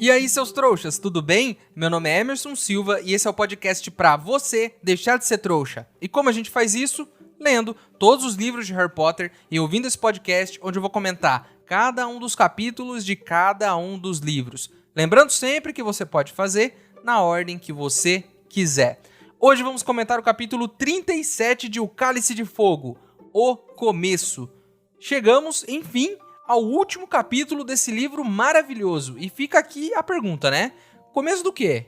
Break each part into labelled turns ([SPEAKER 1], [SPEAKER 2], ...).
[SPEAKER 1] E aí, seus trouxas, tudo bem? Meu nome é Emerson Silva e esse é o podcast pra você deixar de ser trouxa. E como a gente faz isso? Lendo todos os livros de Harry Potter e ouvindo esse podcast onde eu vou comentar cada um dos capítulos de cada um dos livros. Lembrando sempre que você pode fazer na ordem que você quiser. Hoje vamos comentar o capítulo 37 de O Cálice de Fogo, O Começo. Chegamos, enfim, ao último capítulo desse livro maravilhoso. E fica aqui a pergunta, né? Começo do quê?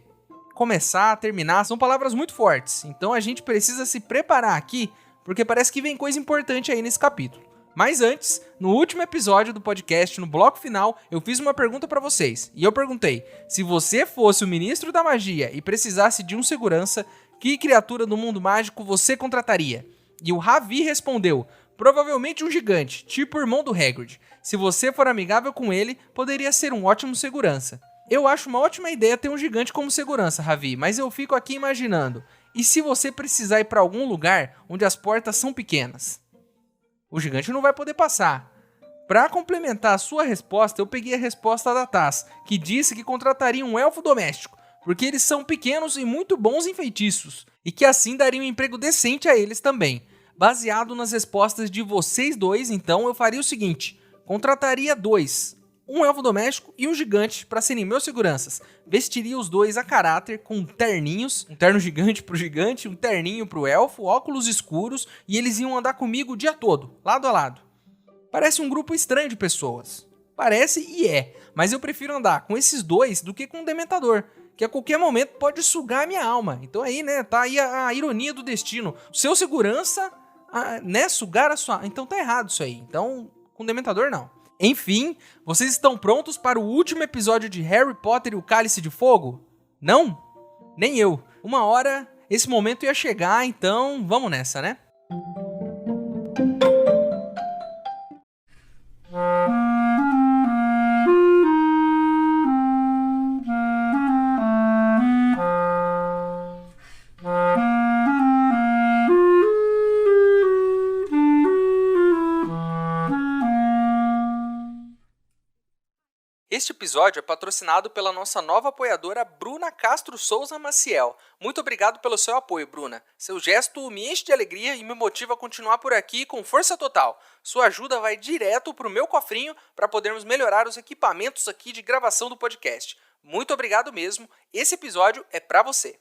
[SPEAKER 1] Começar, terminar, são palavras muito fortes. Então a gente precisa se preparar aqui, porque parece que vem coisa importante aí nesse capítulo. Mas antes, no último episódio do podcast, no bloco final, eu fiz uma pergunta pra vocês. E eu perguntei, se você fosse o ministro da magia e precisasse de um segurança, que criatura do mundo mágico você contrataria? E o Ravi respondeu, provavelmente um gigante, tipo o irmão do Hagrid. Se você for amigável com ele, poderia ser um ótimo segurança. Eu acho uma ótima ideia ter um gigante como segurança, Ravi, mas eu fico aqui imaginando. E se você precisar ir para algum lugar onde as portas são pequenas? O gigante não vai poder passar. Para complementar a sua resposta, eu peguei a resposta da Taz, que disse que contrataria um elfo doméstico, porque eles são pequenos e muito bons em feitiços, e que assim daria um emprego decente a eles também. Baseado nas respostas de vocês dois, então, eu faria o seguinte, contrataria dois, um elfo doméstico e um gigante para serem meus seguranças. Vestiria os dois a caráter com terninhos, um terno gigante pro gigante, um terninho pro elfo, óculos escuros, e eles iam andar comigo o dia todo, lado a lado. Parece um grupo estranho de pessoas. Parece e é, mas eu prefiro andar com esses dois do que com um dementador, que a qualquer momento pode sugar a minha alma. Então aí, né, tá aí a ironia do destino. O seu segurança, né, sugar a sua... Então tá errado isso aí. Então, com dementador não. Enfim, vocês estão prontos para o último episódio de Harry Potter e o Cálice de Fogo? Não? Nem eu. Uma hora esse momento ia chegar, então vamos nessa, né? Este episódio é patrocinado pela nossa nova apoiadora Bruna Castro Souza Maciel. Muito obrigado pelo seu apoio, Bruna. Seu gesto me enche de alegria e me motiva a continuar por aqui com força total. Sua ajuda vai direto para o meu cofrinho para podermos melhorar os equipamentos aqui de gravação do podcast. Muito obrigado mesmo. Esse episódio é para você.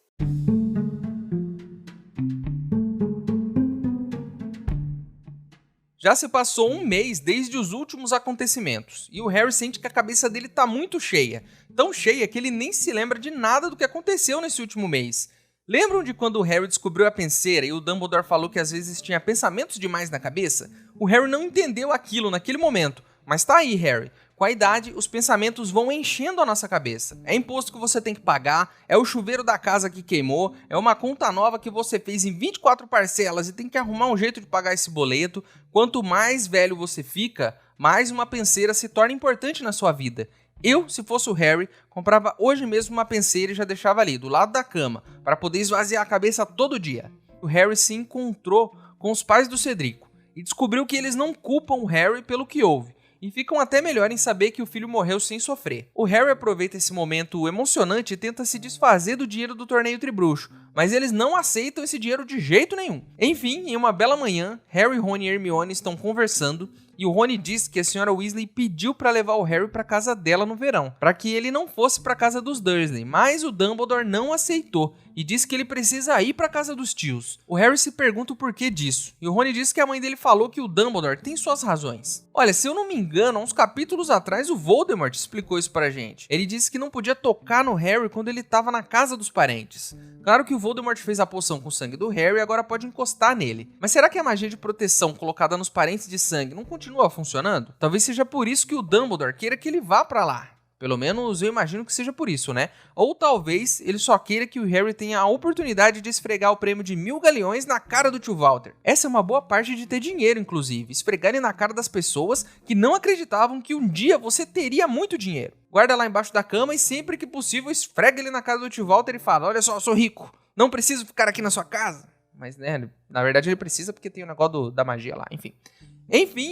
[SPEAKER 1] Já se passou um mês desde os últimos acontecimentos, e o Harry sente que a cabeça dele tá muito cheia. Tão cheia que ele nem se lembra de nada do que aconteceu nesse último mês. Lembram de quando o Harry descobriu a penseira e o Dumbledore falou que às vezes tinha pensamentos demais na cabeça? O Harry não entendeu aquilo naquele momento, mas tá aí, Harry. Com a idade, os pensamentos vão enchendo a nossa cabeça. É imposto que você tem que pagar, é o chuveiro da casa que queimou, é uma conta nova que você fez em 24 parcelas e tem que arrumar um jeito de pagar esse boleto. Quanto mais velho você fica, mais uma penseira se torna importante na sua vida. Eu, se fosse o Harry, comprava hoje mesmo uma penseira e já deixava ali, do lado da cama, para poder esvaziar a cabeça todo dia. O Harry se encontrou com os pais do Cedrico e descobriu que eles não culpam o Harry pelo que houve. E ficam até melhor em saber que o filho morreu sem sofrer. O Harry aproveita esse momento emocionante e tenta se desfazer do dinheiro do torneio Tribruxo, mas eles não aceitam esse dinheiro de jeito nenhum. Enfim, em uma bela manhã, Harry, Rony e Hermione estão conversando e o Rony diz que a senhora Weasley pediu para levar o Harry para casa dela no verão, para que ele não fosse para casa dos Dursley, mas o Dumbledore não aceitou e disse que ele precisa ir para casa dos tios. O Harry se pergunta o porquê disso, e o Rony diz que a mãe dele falou que o Dumbledore tem suas razões. Olha, se eu não me engano, há uns capítulos atrás o Voldemort explicou isso pra gente. Ele disse que não podia tocar no Harry quando ele estava na casa dos parentes. Claro que o Voldemort fez a poção com o sangue do Harry e agora pode encostar nele. Mas será que a magia de proteção colocada nos parentes de sangue não continua funcionando? Talvez seja por isso que o Dumbledore queira que ele vá pra lá. Pelo menos eu imagino que seja por isso, né? Ou talvez ele só queira que o Harry tenha a oportunidade de esfregar o prêmio de 1000 galeões na cara do tio Walter. Essa é uma boa parte de ter dinheiro, inclusive. Esfregar ele na cara das pessoas que não acreditavam que um dia você teria muito dinheiro. Guarda lá embaixo da cama e sempre que possível esfrega ele na cara do tio Walter e fala, olha só, eu sou rico, não preciso ficar aqui na sua casa. Mas, né, na verdade ele precisa porque tem o negócio da magia lá, enfim.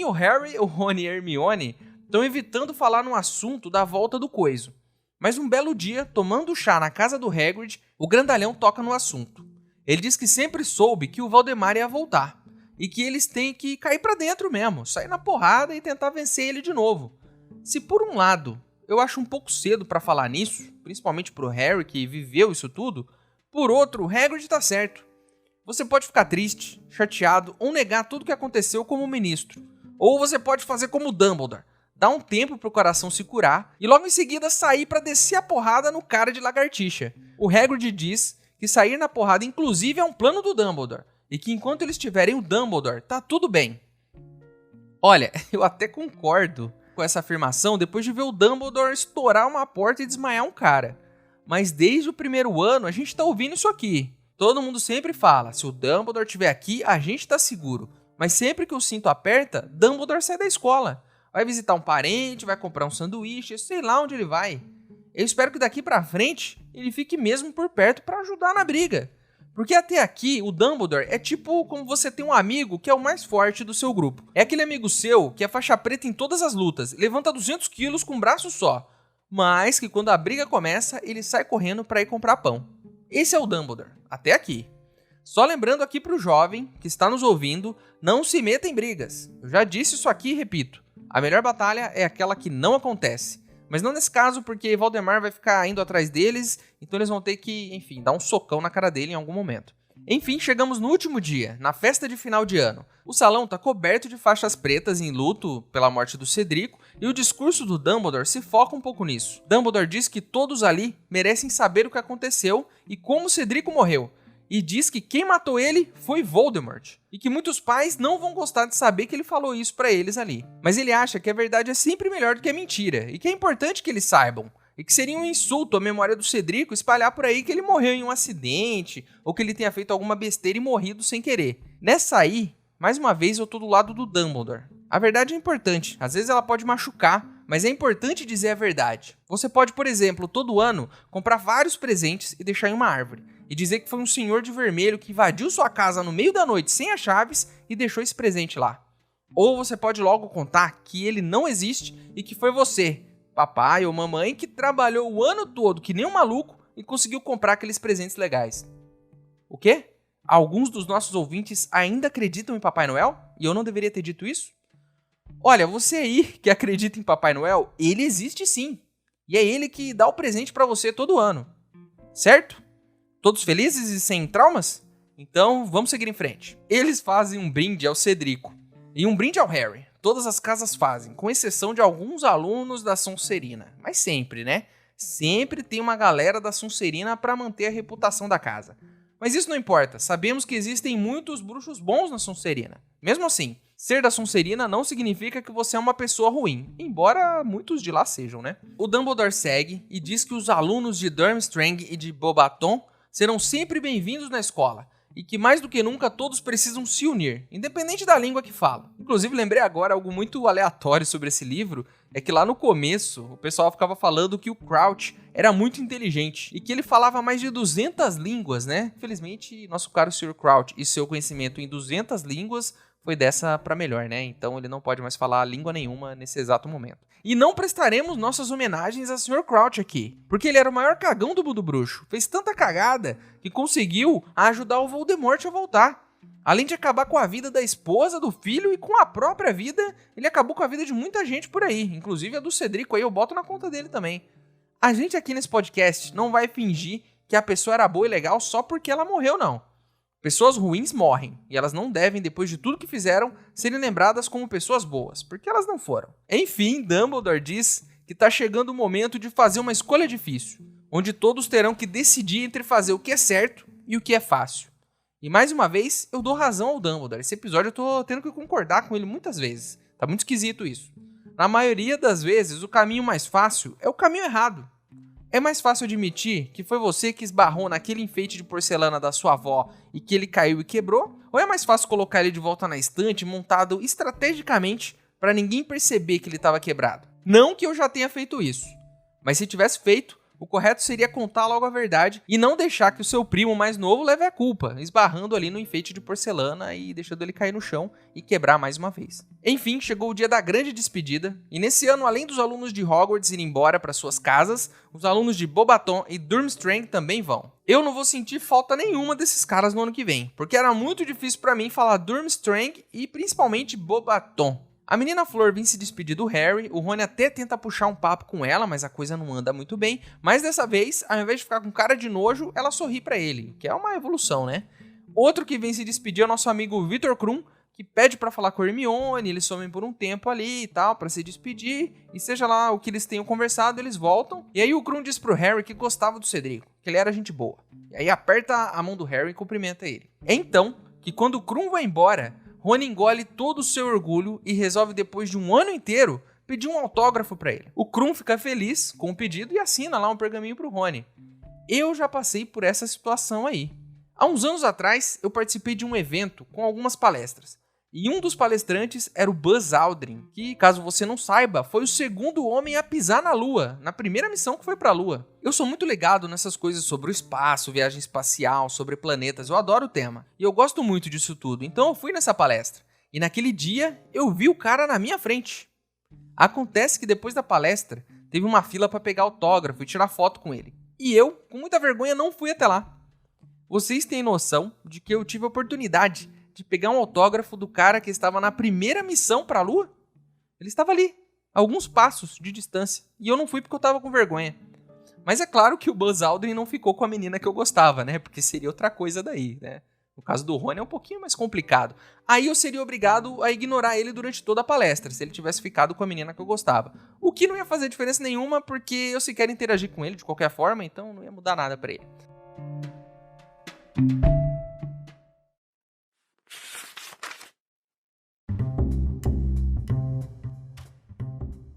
[SPEAKER 1] O Harry, o Rony e a Hermione estão evitando falar no assunto da volta do coiso. Mas um belo dia, tomando chá na casa do Hagrid, o grandalhão toca no assunto. Ele diz que sempre soube que o Voldemort ia voltar, e que eles têm que cair pra dentro mesmo, sair na porrada e tentar vencer ele de novo. Se por um lado, eu acho um pouco cedo pra falar nisso, principalmente pro Harry que viveu isso tudo, por outro, o Hagrid tá certo. Você pode ficar triste, chateado ou negar tudo que aconteceu como ministro. Ou você pode fazer como o Dumbledore, dar um tempo pro coração se curar e logo em seguida sair pra descer a porrada no cara de lagartixa. O Hagrid diz que sair na porrada inclusive é um plano do Dumbledore e que enquanto eles tiverem o Dumbledore, tá tudo bem. Olha, eu até concordo com essa afirmação depois de ver o Dumbledore estourar uma porta e desmaiar um cara. Mas desde o primeiro ano a gente tá ouvindo isso aqui. Todo mundo sempre fala, se o Dumbledore estiver aqui, a gente tá seguro. Mas sempre que o cinto aperta, Dumbledore sai da escola. Vai visitar um parente, vai comprar um sanduíche, sei lá onde ele vai. Eu espero que daqui pra frente ele fique mesmo por perto pra ajudar na briga. Porque até aqui, o Dumbledore é tipo como você tem um amigo que é o mais forte do seu grupo. É aquele amigo seu que é faixa preta em todas as lutas, levanta 200 quilos com um braço só. Mas que quando a briga começa, ele sai correndo pra ir comprar pão. Esse é o Dumbledore, até aqui. Só lembrando aqui pro jovem que está nos ouvindo, não se meta em brigas. Eu já disse isso aqui e repito. A melhor batalha é aquela que não acontece. Mas não nesse caso, porque Voldemort vai ficar indo atrás deles, então eles vão ter que, enfim, dar um socão na cara dele em algum momento. Enfim, chegamos no último dia, na festa de final de ano. O salão está coberto de faixas pretas em luto pela morte do Cedrico, e o discurso do Dumbledore se foca um pouco nisso. Dumbledore diz que todos ali merecem saber o que aconteceu e como Cedrico morreu. E diz que quem matou ele foi Voldemort. E que muitos pais não vão gostar de saber que ele falou isso pra eles ali. Mas ele acha que a verdade é sempre melhor do que a mentira. E que é importante que eles saibam. E que seria um insulto à memória do Cedrico espalhar por aí que ele morreu em um acidente. Ou que ele tenha feito alguma besteira e morrido sem querer. Nessa aí, mais uma vez eu tô do lado do Dumbledore. A verdade é importante. Às vezes ela pode machucar. Mas é importante dizer a verdade. Você pode, por exemplo, todo ano, comprar vários presentes e deixar em uma árvore. E dizer que foi um senhor de vermelho que invadiu sua casa no meio da noite sem as chaves e deixou esse presente lá. Ou você pode logo contar que ele não existe e que foi você, papai ou mamãe, que trabalhou o ano todo que nem um maluco e conseguiu comprar aqueles presentes legais. O quê? Alguns dos nossos ouvintes ainda acreditam em Papai Noel? E eu não deveria ter dito isso? Olha, você aí que acredita em Papai Noel, ele existe sim. E é ele que dá o presente pra você todo ano. Certo? Todos felizes e sem traumas? Então, vamos seguir em frente. Eles fazem um brinde ao Cedrico. E um brinde ao Harry. Todas as casas fazem, com exceção de alguns alunos da Sonserina. Mas sempre, né? Sempre tem uma galera da Sonserina pra manter a reputação da casa. Mas isso não importa. Sabemos que existem muitos bruxos bons na Sonserina. Mesmo assim, ser da Sonserina não significa que você é uma pessoa ruim, embora muitos de lá sejam, né? O Dumbledore segue e diz que os alunos de Durmstrang e de Beauxbaton serão sempre bem-vindos na escola, e que mais do que nunca todos precisam se unir, independente da língua que falam. Inclusive, lembrei agora algo muito aleatório sobre esse livro, é que lá no começo o pessoal ficava falando que o Crouch era muito inteligente, e que ele falava mais de 200 línguas, né? Infelizmente, nosso caro Sr. Crouch e seu conhecimento em 200 línguas foi dessa pra melhor, né? Então ele não pode mais falar língua nenhuma nesse exato momento. E não prestaremos nossas homenagens a Sr. Crouch aqui, porque ele era o maior cagão do mundo bruxo. Fez tanta cagada que conseguiu ajudar o Voldemort a voltar. Além de acabar com a vida da esposa, do filho e com a própria vida, ele acabou com a vida de muita gente por aí. Inclusive a do Cedrico aí, eu boto na conta dele também. A gente aqui nesse podcast não vai fingir que a pessoa era boa e legal só porque ela morreu, não. Pessoas ruins morrem, e elas não devem, depois de tudo que fizeram, serem lembradas como pessoas boas, porque elas não foram. Enfim, Dumbledore diz que tá chegando o momento de fazer uma escolha difícil, onde todos terão que decidir entre fazer o que é certo e o que é fácil. E mais uma vez, eu dou razão ao Dumbledore. Esse episódio eu tô tendo que concordar com ele muitas vezes. Tá muito esquisito isso. Na maioria das vezes, o caminho mais fácil é o caminho errado. É mais fácil admitir que foi você que esbarrou naquele enfeite de porcelana da sua avó e que ele caiu e quebrou? Ou é mais fácil colocar ele de volta na estante montado estrategicamente para ninguém perceber que ele estava quebrado? Não que eu já tenha feito isso, mas se tivesse feito, o correto seria contar logo a verdade e não deixar que o seu primo mais novo leve a culpa, esbarrando ali no enfeite de porcelana e deixando ele cair no chão e quebrar mais uma vez. Enfim, chegou o dia da grande despedida, e nesse ano, além dos alunos de Hogwarts irem embora para suas casas, os alunos de Beauxbaton e Durmstrang também vão. Eu não vou sentir falta nenhuma desses caras no ano que vem, porque era muito difícil para mim falar Durmstrang e principalmente Beauxbaton. A menina Flor vem se despedir do Harry, o Rony até tenta puxar um papo com ela, mas a coisa não anda muito bem, mas dessa vez, ao invés de ficar com cara de nojo, ela sorri pra ele, que é uma evolução, né? Outro que vem se despedir é o nosso amigo Victor Krum, que pede pra falar com a Hermione, eles somem por um tempo ali e tal, pra se despedir, e seja lá o que eles tenham conversado, eles voltam, e aí o Krum diz pro Harry que gostava do Cedrico, que ele era gente boa, e aí aperta a mão do Harry e cumprimenta ele. É então que quando o Krum vai embora, Rony engole todo o seu orgulho e resolve, depois de um ano inteiro, pedir um autógrafo pra ele. O Krum fica feliz com o pedido e assina lá um pergaminho pro Rony. Eu já passei por essa situação aí. Há uns anos atrás, eu participei de um evento com algumas palestras. E um dos palestrantes era o Buzz Aldrin, que, caso você não saiba, foi o segundo homem a pisar na Lua, na primeira missão que foi pra Lua. Eu sou muito ligado nessas coisas sobre o espaço, viagem espacial, sobre planetas, eu adoro o tema. E eu gosto muito disso tudo, então eu fui nessa palestra. E naquele dia, eu vi o cara na minha frente. Acontece que depois da palestra, teve uma fila pra pegar autógrafo e tirar foto com ele. E eu, com muita vergonha, não fui até lá. Vocês têm noção de que eu tive a oportunidade de pegar um autógrafo do cara que estava na primeira missão para a Lua? Ele estava ali, a alguns passos de distância, e eu não fui porque eu estava com vergonha. Mas é claro que o Buzz Aldrin não ficou com a menina que eu gostava, né? Porque seria outra coisa daí, né? No caso do Rony é um pouquinho mais complicado. Aí eu seria obrigado a ignorar ele durante toda a palestra, se ele tivesse ficado com a menina que eu gostava. O que não ia fazer diferença nenhuma, porque eu sequer interagir com ele de qualquer forma, então não ia mudar nada para ele.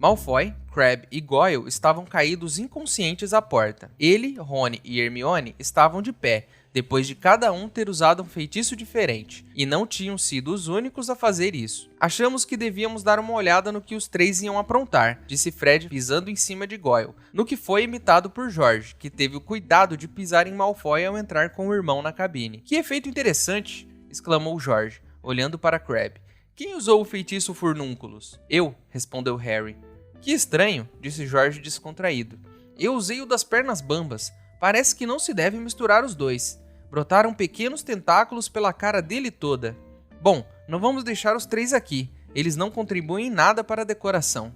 [SPEAKER 1] Malfoy, Crabbe e Goyle estavam caídos inconscientes à porta. Ele, Rony e Hermione estavam de pé, depois de cada um ter usado um feitiço diferente, e não tinham sido os únicos a fazer isso. Achamos que devíamos dar uma olhada no que os três iam aprontar, disse Fred pisando em cima de Goyle, no que foi imitado por George, que teve o cuidado de pisar em Malfoy ao entrar com o irmão na cabine. Que efeito interessante! Exclamou George, olhando para Crabbe. Quem usou o feitiço Furnúnculos? Eu, respondeu Harry. Que estranho, disse George descontraído. Eu usei o das pernas bambas. Parece que não se deve misturar os dois. Brotaram pequenos tentáculos pela cara dele toda. Bom, não vamos deixar os três aqui. Eles não contribuem em nada para a decoração.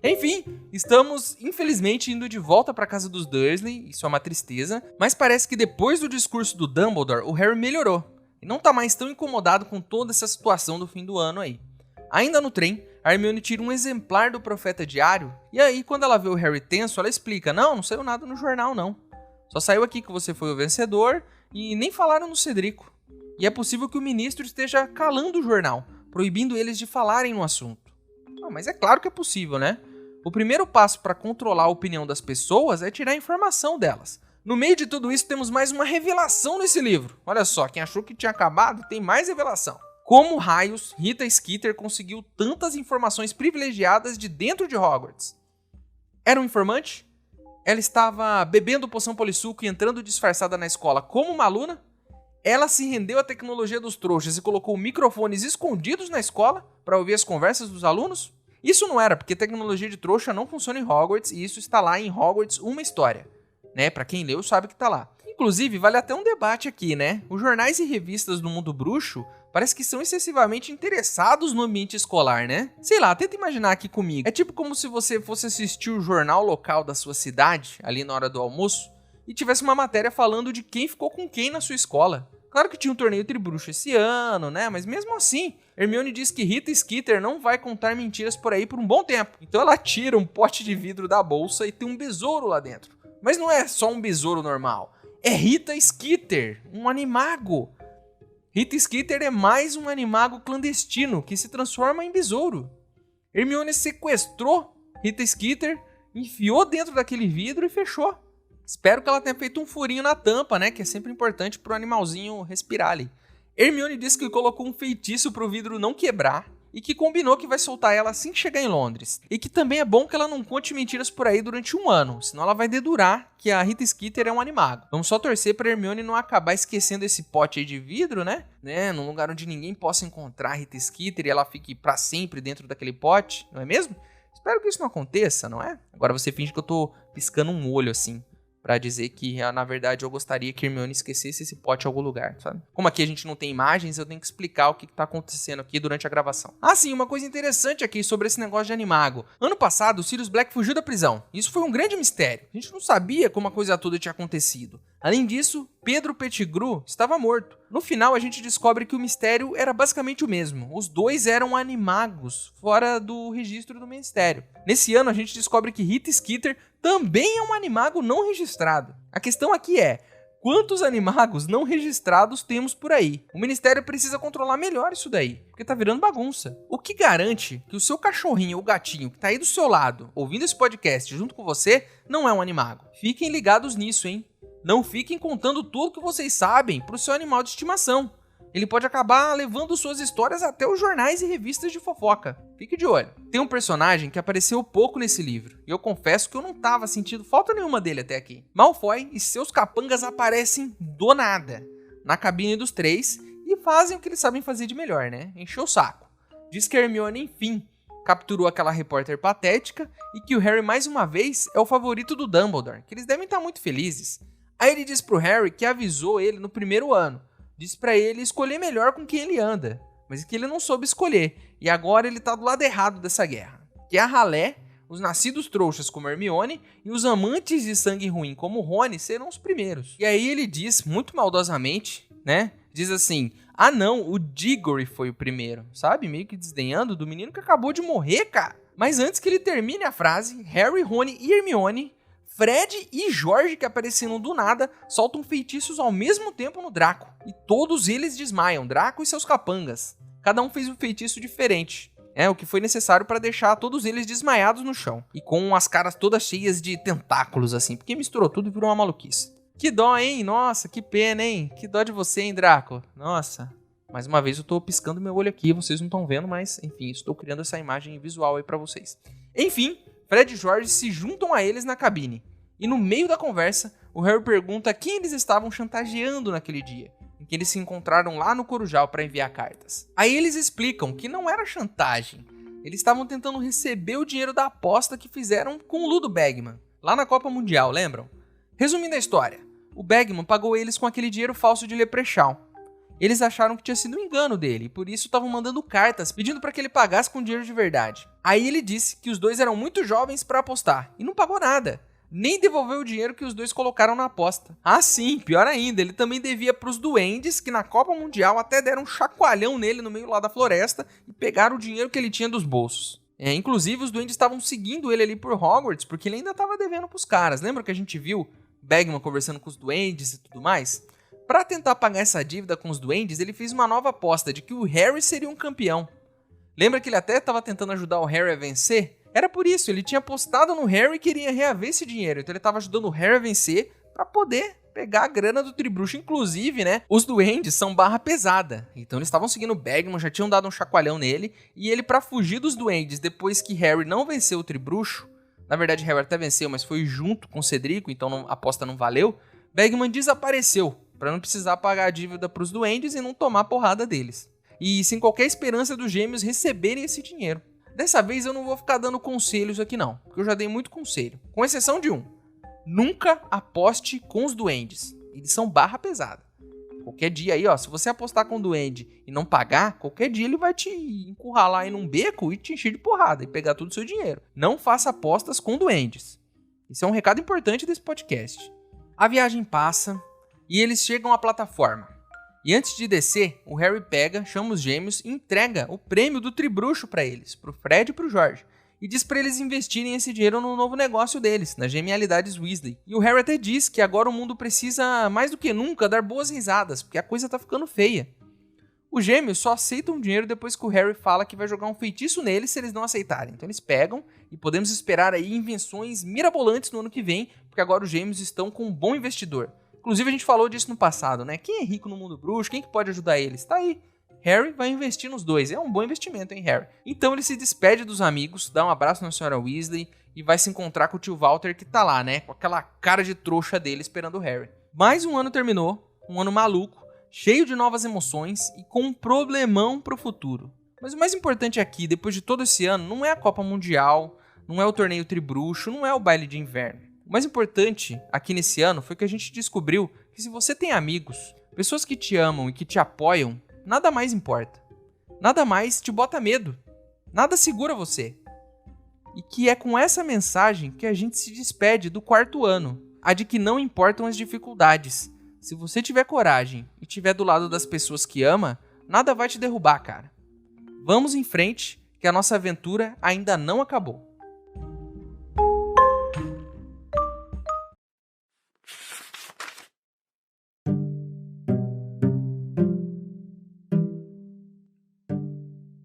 [SPEAKER 1] Enfim, estamos infelizmente indo de volta para casa dos Dursley, isso é uma tristeza, mas parece que depois do discurso do Dumbledore, o Harry melhorou e não tá mais tão incomodado com toda essa situação do fim do ano aí. Ainda no trem, a Hermione tira um exemplar do Profeta Diário e aí quando ela vê o Harry tenso, ela explica: não saiu nada no jornal não, só saiu aqui que você foi o vencedor e nem falaram no Cedrico. E é possível que o ministro esteja calando o jornal, proibindo eles de falarem no assunto. Não, mas é claro que é possível, né? O primeiro passo para controlar a opinião das pessoas é tirar a informação delas. No meio de tudo isso, temos mais uma revelação nesse livro. Olha só, quem achou que tinha acabado, tem mais revelação. Como raios Rita Skeeter conseguiu tantas informações privilegiadas de dentro de Hogwarts? Era um informante? Ela estava bebendo poção polissuco e entrando disfarçada na escola como uma aluna? Ela se rendeu à tecnologia dos trouxas e colocou microfones escondidos na escola para ouvir as conversas dos alunos? Isso não era, porque tecnologia de trouxa não funciona em Hogwarts e isso está lá em Hogwarts Uma História, né? Pra quem leu sabe que tá lá. Inclusive, vale até um debate aqui, né? Os jornais e revistas do mundo bruxo parece que são excessivamente interessados no ambiente escolar, né? Sei lá, tenta imaginar aqui comigo. É tipo como se você fosse assistir o jornal local da sua cidade, ali na hora do almoço, e tivesse uma matéria falando de quem ficou com quem na sua escola. Claro que tinha um torneio tribruxo esse ano, né? Mas mesmo assim, Hermione diz que Rita Skeeter não vai contar mentiras por aí por um bom tempo. Então ela tira um pote de vidro da bolsa e tem um besouro lá dentro. Mas não é só um besouro normal. É Rita Skeeter, um animago. Rita Skeeter é mais um animago clandestino que se transforma em besouro. Hermione sequestrou Rita Skeeter, enfiou dentro daquele vidro e fechou. Espero que ela tenha feito um furinho na tampa, né? Que é sempre importante pro animalzinho respirar ali. Hermione diz que colocou um feitiço pro vidro não quebrar e que combinou que vai soltar ela assim que chegar em Londres. E que também é bom que ela não conte mentiras por aí durante 1 ano, senão ela vai dedurar que a Rita Skeeter é um animago. Vamos só torcer pra Hermione não acabar esquecendo esse pote aí de vidro, né? Num lugar onde ninguém possa encontrar a Rita Skeeter e ela fique pra sempre dentro daquele pote, não é mesmo? Espero que isso não aconteça, não é? Agora você finge que eu tô piscando um olho assim, pra dizer que, na verdade, eu gostaria que Hermione esquecesse esse pote em algum lugar, sabe? Como aqui a gente não tem imagens, eu tenho que explicar o que tá acontecendo aqui durante a gravação. Ah, sim, uma coisa interessante aqui sobre esse negócio de animago. Ano passado, o Sirius Black fugiu da prisão. Isso foi um grande mistério. A gente não sabia como a coisa toda tinha acontecido. Além disso, Pedro Pettigrew estava morto. No final, a gente descobre que o mistério era basicamente o mesmo. Os dois eram animagos, fora do registro do ministério. Nesse ano, a gente descobre que Rita Skeeter também é um animago não registrado. A questão aqui é, quantos animagos não registrados temos por aí? O ministério precisa controlar melhor isso daí, porque tá virando bagunça. O que garante que o seu cachorrinho ou gatinho que tá aí do seu lado, ouvindo esse podcast junto com você, não é um animago? Fiquem ligados nisso, hein? Não fiquem contando tudo que vocês sabem pro seu animal de estimação. Ele pode acabar levando suas histórias até os jornais e revistas de fofoca. Fique de olho. Tem um personagem que apareceu pouco nesse livro, e eu confesso que eu não tava sentindo falta nenhuma dele até aqui. Malfoy e seus capangas aparecem do nada na cabine dos três e fazem o que eles sabem fazer de melhor, né? Encher o saco. Diz que Hermione, enfim, capturou aquela repórter patética e que o Harry, mais uma vez, é o favorito do Dumbledore, que eles devem estar muito felizes. Aí ele diz pro Harry que avisou ele no primeiro ano. Diz pra ele escolher melhor com quem ele anda, mas que ele não soube escolher, e agora ele tá do lado errado dessa guerra. Que a ralé, os nascidos trouxas como Hermione e os amantes de sangue ruim como Rony serão os primeiros. E aí ele diz, muito maldosamente, né? Diz assim, ah não, o Diggory foi o primeiro, sabe? Meio que desdenhando do menino que acabou de morrer, cara. Mas antes que ele termine a frase, Harry, Rony e Hermione, Fred e George, que apareceram do nada, soltam feitiços ao mesmo tempo no Draco. E todos eles desmaiam, Draco e seus capangas. Cada um fez um feitiço diferente. O que foi necessário para deixar todos eles desmaiados no chão. E com as caras todas cheias de tentáculos, assim. Porque misturou tudo e virou uma maluquice. Que dó, hein? Nossa, que pena, hein? Que dó de você, hein, Draco? Nossa. Mais uma vez eu tô piscando meu olho aqui, vocês não estão vendo, mas, enfim, estou criando essa imagem visual aí para vocês. Enfim, Fred e George se juntam a eles na cabine. E no meio da conversa, o Harry pergunta quem eles estavam chantageando naquele dia, em que eles se encontraram lá no Corujal para enviar cartas. Aí eles explicam que não era chantagem. Eles estavam tentando receber o dinheiro da aposta que fizeram com o Ludo Bagman, lá na Copa Mundial, lembram? Resumindo a história, o Bagman pagou eles com aquele dinheiro falso de Leprechaun. Eles acharam que tinha sido um engano dele, e por isso estavam mandando cartas pedindo para que ele pagasse com dinheiro de verdade. Aí ele disse que os dois eram muito jovens para apostar, e não pagou nada. Nem devolveu o dinheiro que os dois colocaram na aposta. Ah sim, pior ainda, ele também devia pros duendes que na Copa Mundial até deram um chacoalhão nele no meio lá da floresta e pegaram o dinheiro que ele tinha dos bolsos. Inclusive os duendes estavam seguindo ele ali por Hogwarts porque ele ainda estava devendo pros caras. Lembra que a gente viu Bagman conversando com os duendes e tudo mais? Para tentar pagar essa dívida com os duendes, ele fez uma nova aposta de que o Harry seria um campeão. Lembra que ele até estava tentando ajudar o Harry a vencer? Era por isso, ele tinha apostado no Harry e queria reaver esse dinheiro. Então ele estava ajudando o Harry a vencer para poder pegar a grana do Tribruxo. Inclusive, né, os duendes são barra pesada. Então eles estavam seguindo o Bagman, já tinham dado um chacoalhão nele. E ele, para fugir dos duendes, depois que Harry não venceu o Tribruxo, na verdade Harry até venceu, mas foi junto com o Cedrico, então a aposta não valeu, Bagman desapareceu, para não precisar pagar a dívida para os duendes e não tomar porrada deles. E sem qualquer esperança dos gêmeos receberem esse dinheiro. Dessa vez eu não vou ficar dando conselhos aqui não, porque eu já dei muito conselho. Com exceção de um. Nunca aposte com os duendes. Eles são barra pesada. Qualquer dia aí, ó, se você apostar com o duende e não pagar, qualquer dia ele vai te encurralar aí num beco e te encher de porrada e pegar todo o seu dinheiro. Não faça apostas com duendes. Isso é um recado importante desse podcast. A viagem passa e eles chegam à plataforma. E antes de descer, o Harry pega, chama os gêmeos e entrega o prêmio do Tribruxo para eles, pro Fred e pro George. E diz para eles investirem esse dinheiro no novo negócio deles, nas genialidades Weasley. E o Harry até diz que agora o mundo precisa, mais do que nunca, dar boas risadas, porque a coisa tá ficando feia. Os gêmeos só aceitam o dinheiro depois que o Harry fala que vai jogar um feitiço neles se eles não aceitarem. Então eles pegam e podemos esperar aí invenções mirabolantes no ano que vem, porque agora os gêmeos estão com um bom investidor. Inclusive a gente falou disso no passado, né? Quem é rico no mundo bruxo? Quem que pode ajudar eles? Tá aí. Harry vai investir nos dois. É um bom investimento, hein, Harry? Então ele se despede dos amigos, dá um abraço na senhora Weasley e vai se encontrar com o tio Walter que tá lá, né? Com aquela cara de trouxa dele esperando o Harry. Mais um ano terminou, um ano maluco, cheio de novas emoções e com um problemão pro futuro. Mas o mais importante aqui, depois de todo esse ano, não é a Copa Mundial, não é o torneio Tribruxo, não é o baile de inverno. O mais importante aqui nesse ano foi que a gente descobriu que se você tem amigos, pessoas que te amam e que te apoiam, nada mais importa. Nada mais te bota medo. Nada segura você. E que é com essa mensagem que a gente se despede do quarto ano. A de que não importam as dificuldades. Se você tiver coragem e estiver do lado das pessoas que ama, nada vai te derrubar, cara. Vamos em frente, que a nossa aventura ainda não acabou.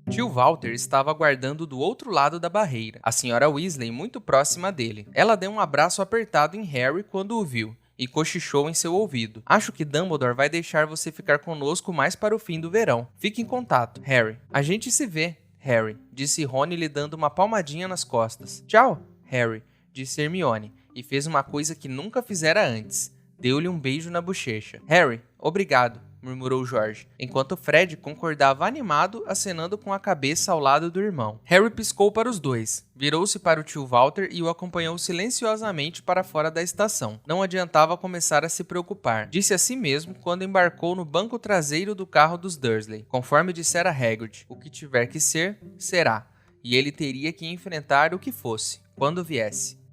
[SPEAKER 1] Tio Walter estava aguardando do outro lado da barreira, a senhora Weasley muito próxima dele. Ela deu um abraço apertado em Harry quando o viu, e cochichou em seu ouvido. Acho que Dumbledore vai deixar você ficar conosco mais para o fim do verão. Fique em contato, Harry. A gente se vê, Harry, disse Rony lhe dando uma palmadinha nas costas. Tchau, Harry, disse Hermione, e fez uma coisa que nunca fizera antes. Deu-lhe um beijo na bochecha. Harry, obrigado, murmurou George, enquanto Fred concordava animado, acenando com a cabeça ao lado do irmão. Harry piscou para os dois, virou-se para o tio Walter e o acompanhou silenciosamente para fora da estação. Não adiantava começar a se preocupar, disse a si mesmo quando embarcou no banco traseiro do carro dos Dursley. Conforme dissera Hagrid, o que tiver que ser, será, e ele teria que enfrentar o que fosse, quando viesse.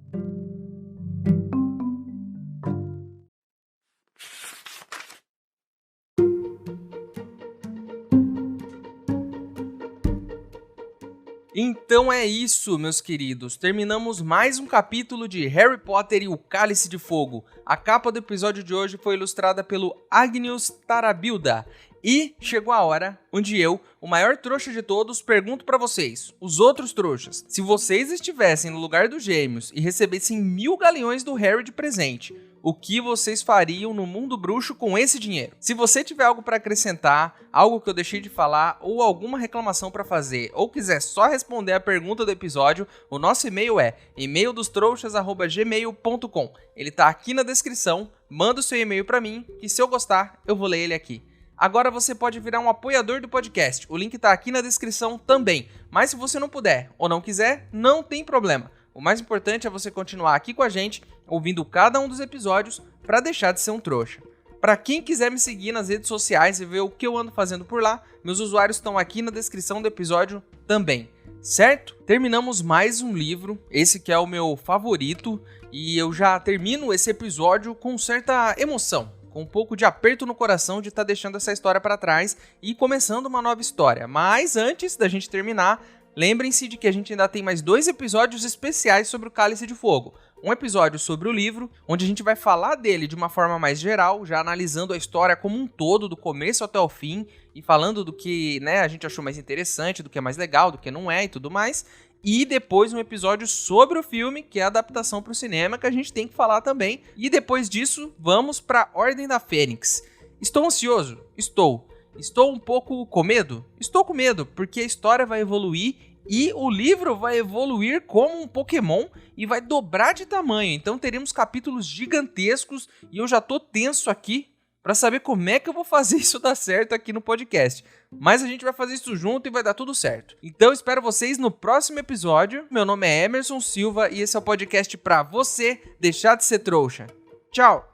[SPEAKER 1] Então é isso, meus queridos. Terminamos mais um capítulo de Harry Potter e o Cálice de Fogo. A capa do episódio de hoje foi ilustrada pelo Agnius Tarabilda. E chegou a hora onde eu, o maior trouxa de todos, pergunto pra vocês, os outros trouxas, se vocês estivessem no lugar dos Gêmeos e recebessem 1000 galeões do Harry de presente, o que vocês fariam no mundo bruxo com esse dinheiro? Se você tiver algo para acrescentar, algo que eu deixei de falar ou alguma reclamação para fazer, ou quiser só responder a pergunta do episódio, o nosso e-mail é e-maildostrouxas@gmail.com. Ele tá aqui na descrição, manda o seu e-mail para mim, que se eu gostar, eu vou ler ele aqui. Agora você pode virar um apoiador do podcast, o link tá aqui na descrição também. Mas se você não puder ou não quiser, não tem problema. O mais importante é você continuar aqui com a gente, ouvindo cada um dos episódios, para deixar de ser um trouxa. Para quem quiser me seguir nas redes sociais e ver o que eu ando fazendo por lá, meus usuários estão aqui na descrição do episódio também, certo? Terminamos mais um livro, esse que é o meu favorito, e eu já termino esse episódio com certa emoção, com um pouco de aperto no coração de estar deixando essa história para trás e começando uma nova história. Mas antes da gente terminar, lembrem-se de que a gente ainda tem mais 2 episódios especiais sobre o Cálice de Fogo. Um episódio sobre o livro, onde a gente vai falar dele de uma forma mais geral, já analisando a história como um todo, do começo até o fim, e falando do que, né, a gente achou mais interessante, do que é mais legal, do que não é e tudo mais. E depois um episódio sobre o filme, que é a adaptação para o cinema, que a gente tem que falar também. E depois disso, vamos para Ordem da Fênix. Estou ansioso? Estou. Estou um pouco com medo? Estou com medo, porque a história vai evoluir e o livro vai evoluir como um Pokémon e vai dobrar de tamanho. Então teremos capítulos gigantescos e eu já tô tenso aqui para saber como é que eu vou fazer isso dar certo aqui no podcast. Mas a gente vai fazer isso junto e vai dar tudo certo. Então espero vocês no próximo episódio. Meu nome é Emerson Silva e esse é o podcast para você deixar de ser trouxa. Tchau!